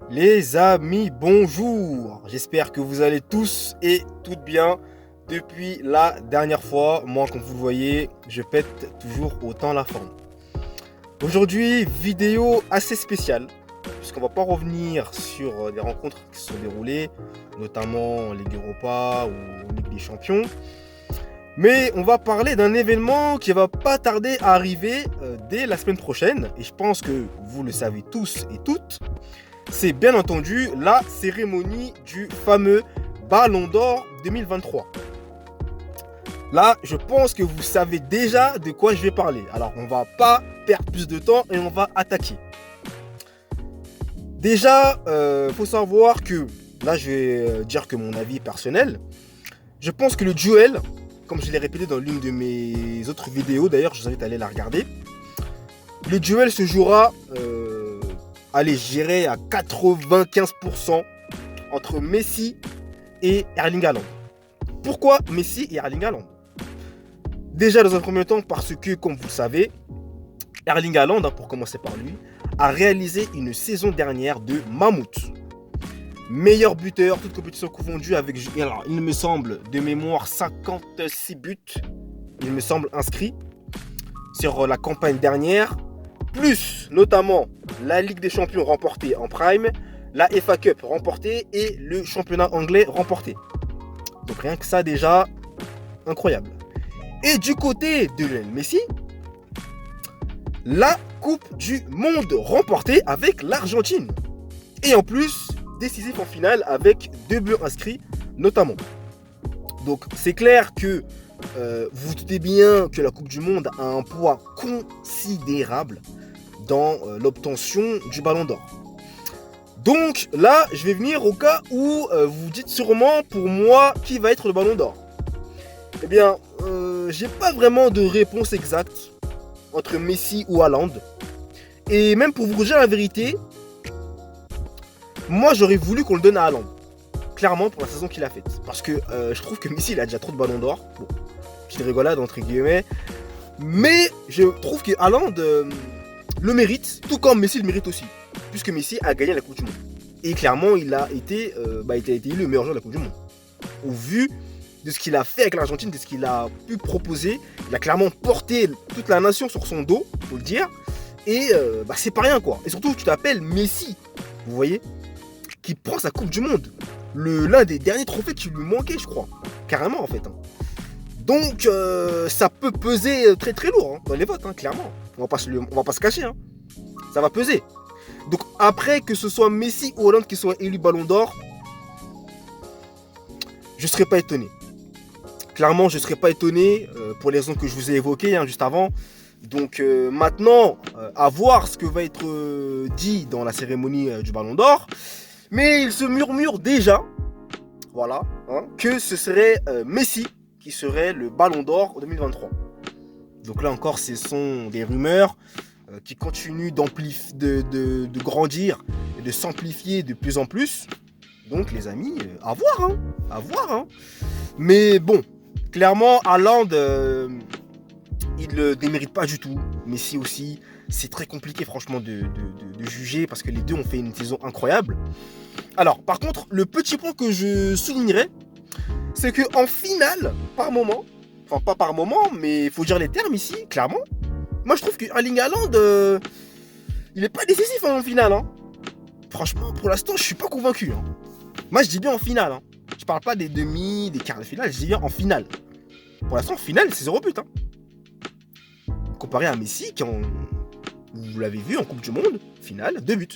Les amis, bonjour. J'espère que vous allez tous et toutes bien. Depuis la dernière fois, moi, comme vous le voyez, je pète toujours autant la forme. Aujourd'hui, vidéo assez spéciale, puisqu'on va pas revenir sur des rencontres qui se sont déroulées, notamment en Ligue Europa ou en Ligue des Champions. Mais on va parler d'un événement qui va pas tarder à arriver dès la semaine prochaine. Et je pense que vous le savez tous et toutes. C'est bien entendu la cérémonie du fameux Ballon d'Or 2023. Là, je pense que vous savez déjà de quoi je vais parler. Alors, on va pas perdre plus de temps et on va attaquer. Déjà, faut savoir que, là, je vais dire que mon avis personnel, je pense que le duel, comme je l'ai répété dans l'une de mes autres vidéos, d'ailleurs, je vous invite à aller la regarder, le duel se jouera, allez, je dirais à 95% entre Messi et Erling Haaland. Pourquoi Messi et Erling Haaland? Déjà dans un premier temps parce que, comme vous le savez, Erling Haaland, pour commencer par lui, a réalisé une saison dernière de mammouth. Meilleur buteur, toute compétition confondue, avec, alors, il me semble, de mémoire, 56 buts, il me semble, inscrits sur la campagne dernière, plus notamment la Ligue des Champions remportée en prime, la FA Cup remportée et le championnat anglais remporté. Donc rien que ça déjà, incroyable. Et du côté de Lionel Messi, la Coupe du Monde remportée avec l'Argentine. Et en plus, décisif en finale avec 2 buts inscrits notamment. Donc c'est clair que vous vous doutez bien que la Coupe du Monde a un poids considérable dans l'obtention du Ballon d'Or. Donc là, je vais venir au cas où vous dites sûrement pour moi qui va être le Ballon d'Or. Eh bien, j'ai pas vraiment de réponse exacte entre Messi ou Haaland. Et même pour vous dire la vérité, moi j'aurais voulu qu'on le donne à Haaland. Clairement pour la saison qu'il a faite. Parce que je trouve que Messi il a déjà trop de Ballons d'Or. Bon, petite rigolade entre guillemets. Mais je trouve que Haaland le mérite, tout comme Messi le mérite aussi. Puisque Messi a gagné la Coupe du Monde. Et clairement, il a été élu le meilleur joueur de la Coupe du Monde. Au vu de ce qu'il a fait avec l'Argentine, de ce qu'il a pu proposer, il a clairement porté toute la nation sur son dos, faut le dire. Et c'est pas rien quoi. Et surtout, tu t'appelles Messi, vous voyez, qui prend sa Coupe du Monde. L'un des derniers trophées qui lui manquait, je crois. Carrément en fait. Hein. Donc ça peut peser très très lourd dans les votes, clairement. On va pas se cacher. Ça va peser. Donc après que ce soit Messi ou Hollande qui soit élu Ballon d'Or, je ne serais pas étonné. Clairement, je ne serais pas étonné pour les raisons que je vous ai évoquées juste avant. Donc maintenant, à voir ce que va être dit dans la cérémonie du Ballon d'Or. Mais il se murmure déjà, voilà, que ce serait Messi qui serait le Ballon d'Or 2023. Donc là encore, ce sont des rumeurs qui continuent de grandir et de s'amplifier de plus en plus. Donc les amis, à voir, à voir. Mais bon, clairement, Haaland, il ne le démérite pas du tout. Messi aussi, c'est très compliqué franchement de juger parce que les deux ont fait une saison incroyable. Alors, par contre, le petit point que je soulignerais, c'est qu'en finale, par moment, enfin pas par moment, mais il faut dire les termes ici, clairement, moi je trouve que Erling Haaland, il n'est pas décisif en finale. Franchement, pour l'instant, je suis pas convaincu. Moi je dis bien en finale. Je parle pas des demi, des quarts de finale, je dis bien en finale. Pour l'instant, en finale, c'est 0 but. Comparé à Messi, vous l'avez vu en Coupe du Monde, finale, 2 buts.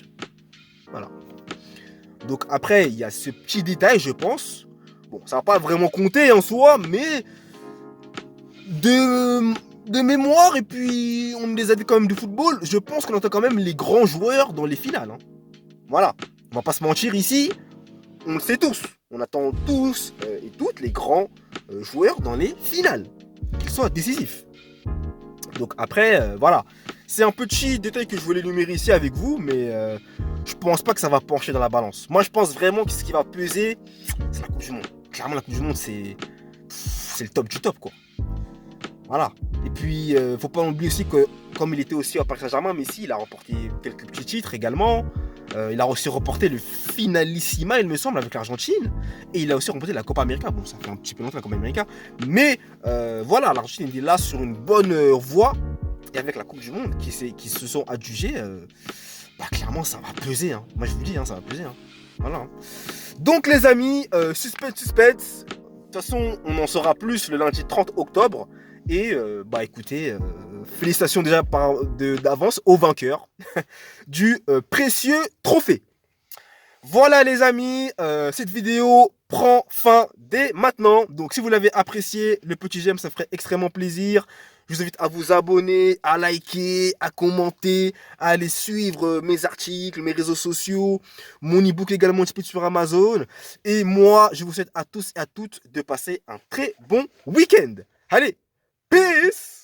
Voilà. Donc après, il y a ce petit détail, je pense. Bon, ça va pas vraiment compter en soi, mais de mémoire, et puis on les a dit quand même du football, je pense qu'on entend quand même les grands joueurs dans les finales. Voilà. On va pas se mentir ici, on le sait tous. On attend tous et toutes les grands joueurs dans les finales. Qu'ils soient décisifs. Donc après, voilà. C'est un petit détail que je voulais énumérer ici avec vous, mais je pense pas que ça va pencher dans la balance. Moi, je pense vraiment que ce qui va peser, c'est la Coupe du Monde. Clairement, la Coupe du Monde, c'est le top du top, quoi. Voilà. Et puis, faut pas oublier aussi que comme il était aussi au Paris Saint-Germain, Messi, il a remporté quelques petits titres également. Il a aussi remporté le Finalissima, il me semble, avec l'Argentine. Et il a aussi remporté la Copa América. Bon, ça fait un petit peu longtemps la Copa América. Mais voilà, l'Argentine est là sur une bonne voie. Et avec la Coupe du Monde qui se sont adjugés, clairement, ça va peser. Hein. Moi, je vous dis, hein, ça va peser. Hein. Voilà. Donc, les amis, suspense. De toute façon, on en saura plus le lundi 30 octobre. Et écoutez, félicitations déjà d'avance aux vainqueurs du précieux trophée. Voilà les amis, cette vidéo prend fin dès maintenant. Donc si vous l'avez apprécié, le petit j'aime, ça ferait extrêmement plaisir. Je vous invite à vous abonner, à liker, à commenter, à aller suivre mes articles, mes réseaux sociaux, mon e-book également disponible sur Amazon. Et moi, je vous souhaite à tous et à toutes de passer un très bon week-end. Allez, peace!